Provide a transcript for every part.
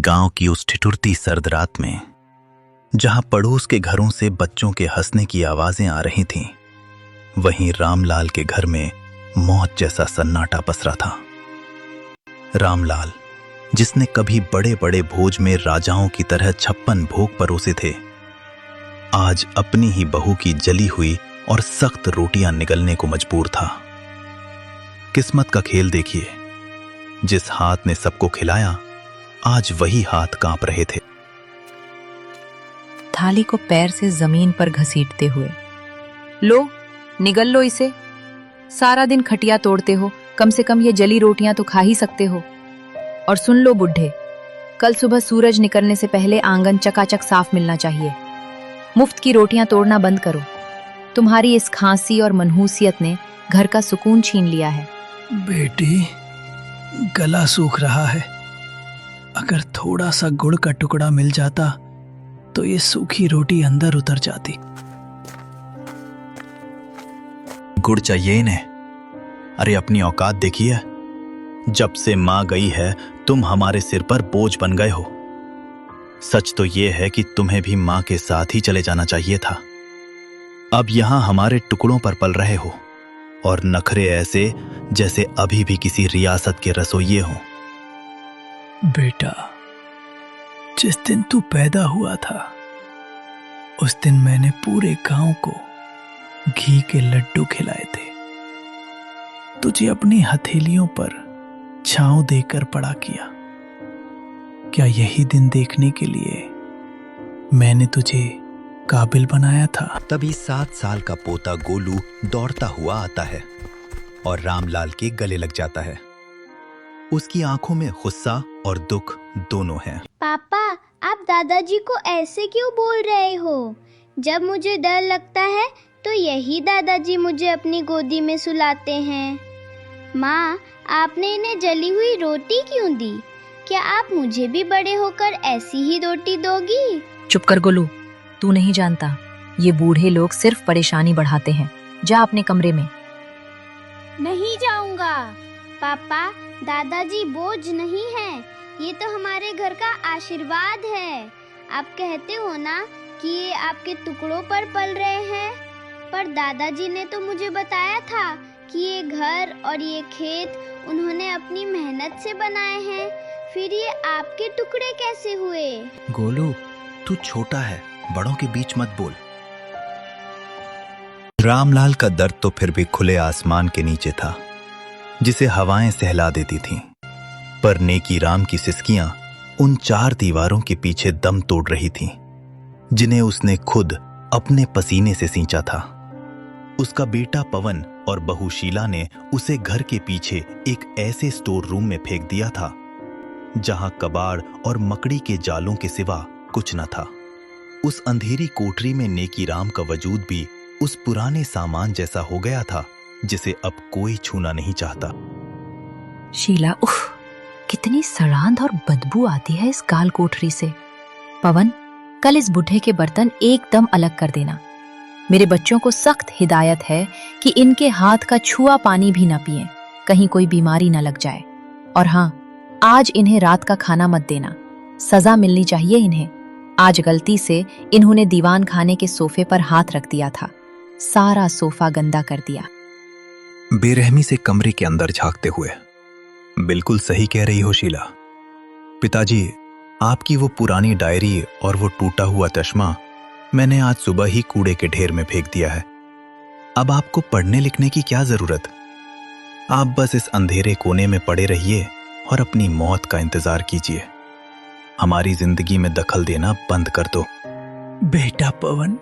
गांव की उस ठिठुरती सर्द रात में, जहां पड़ोस के घरों से बच्चों के हंसने की आवाजें आ रही थीं, वहीं रामलाल के घर में मौत जैसा सन्नाटा पसरा था। रामलाल, जिसने कभी बड़े बड़े भोज में राजाओं की तरह 56 भोग परोसे थे, आज अपनी ही बहू की जली हुई और सख्त रोटियां निगलने को मजबूर था। किस्मत का खेल देखिए, जिस हाथ ने सबको खिलाया, आज वही हाथ कांप रहे थे। थाली को पैर से जमीन पर घसीटते हुए, लो निगल लो इसे, सारा दिन खटिया तोड़ते हो, कम से कम ये जली रोटियां तो खा ही सकते हो। और सुन लो बुढ़े, कल सुबह सूरज निकलने से पहले आंगन चकाचक साफ मिलना चाहिए। मुफ्त की रोटियां तोड़ना बंद करो। तुम्हारी इस खांसी और मनहूसियत ने घर का सुकून छीन लिया है। बेटी, गला सूख रहा है। अगर थोड़ा सा गुड़ का टुकड़ा मिल जाता तो ये सूखी रोटी अंदर उतर जाती। गुड़ चाहिए इन्हें? अरे अपनी औकात देखिए। जब से मां गई है, तुम हमारे सिर पर बोझ बन गए हो। सच तो यह है कि तुम्हें भी मां के साथ ही चले जाना चाहिए था। अब यहां हमारे टुकड़ों पर पल रहे हो, और नखरे ऐसे जैसे अभी भी किसी रियासत के रसोइये हों। बेटा, जिस दिन तू पैदा हुआ था, उस दिन मैंने पूरे गांव को घी के लड्डू खिलाए थे। तुझे अपनी हथेलियों पर छांव देकर बड़ा किया। क्या यही दिन देखने के लिए मैंने तुझे काबिल बनाया था? तभी 7 साल का पोता गोलू दौड़ता हुआ आता है और रामलाल के गले लग जाता है। उसकी आंखों में गुस्सा और दुख दोनों हैं। पापा, आप दादाजी को ऐसे क्यों बोल रहे हो? जब मुझे डर लगता है तो यही दादाजी मुझे अपनी गोदी में सुलाते हैं। माँ, आपने इन्हें जली हुई रोटी क्यों दी? क्या आप मुझे भी बड़े होकर ऐसी ही रोटी दोगी? चुप कर गोलू, तू नहीं जानता, ये बूढ़े लोग सिर्फ परेशानी बढ़ाते हैं। जा अपने कमरे में। नहीं जाऊंगा। पापा, दादाजी बोझ नहीं है, ये तो हमारे घर का आशीर्वाद है। आप कहते हो ना कि ये आपके टुकड़ों पर पल रहे हैं, पर दादाजी ने तो मुझे बताया था कि ये घर और ये खेत उन्होंने अपनी मेहनत से बनाए हैं। फिर ये आपके टुकड़े कैसे हुए? गोलू, तू छोटा है, बड़ों के बीच मत बोल। रामलाल का दर्द तो फिर भी खुले आसमान के नीचे था, जिसे हवाएं सहला देती थीं। पर नेकी राम की सिसकियां उन 4 दीवारों के पीछे दम तोड़ रही थीं, जिन्हें उसने खुद अपने पसीने से सींचा था। उसका बेटा पवन और बहू शीला ने उसे घर के पीछे एक ऐसे स्टोर रूम में फेंक दिया था, जहां कबाड़ और मकड़ी के जालों के सिवा कुछ न था। उस अंधेरी कोठरी में नेकी राम का वजूद भी उस पुराने सामान जैसा हो गया था, जिसे अब कोई छूना नहीं चाहता। शीला, उफ, कितनी सड़ांध और बदबू आती है इस काल कोठरी से। पवन, कल इस बुढ़े के बर्तन एकदम अलग कर देना। मेरे बच्चों को सख्त हिदायत है कि इनके हाथ का छुआ पानी भी ना पिएं, कहीं कोई बीमारी ना लग जाए। और हाँ, आज इन्हें रात का खाना मत देना, सजा मिलनी चाहिए इन्हें। आज गलती से इन्होंने दीवान खाने के सोफे पर हाथ रख दिया था, सारा सोफा गंदा कर दिया। बेरहमी से कमरे के अंदर झांकते हुए, बिल्कुल सही कह रही हो शीला। पिताजी, आपकी वो पुरानी डायरी और वो टूटा हुआ चश्मा मैंने आज सुबह ही कूड़े के ढेर में फेंक दिया है। अब आपको पढ़ने लिखने की क्या जरूरत? आप बस इस अंधेरे कोने में पड़े रहिए और अपनी मौत का इंतजार कीजिए। हमारी जिंदगी में दखल देना बंद कर दो। बेटा पवन,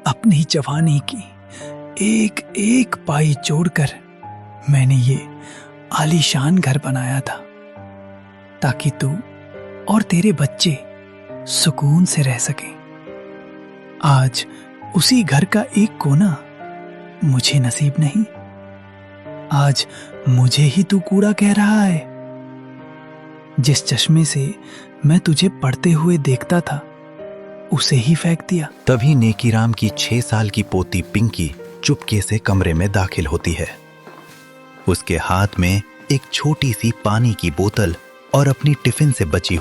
अपनी जवानी की एक एक पाई जोड़कर मैंने ये आलीशान घर बनाया था, ताकि तू और तेरे बच्चे सुकून से रह सकें। आज उसी घर का एक कोना मुझे नसीब नहीं। आज मुझे ही तू कूड़ा कह रहा है। जिस चश्मे से मैं तुझे पढ़ते हुए देखता था, उसे ही फेंक दिया। तभी नेकीराम की 6 साल की पोती पिंकी चुपके से कमरे में दाखिल होती है। उसके हाथ में एक छोटी सी पानी की बोतल और अपनी टिफिन से बची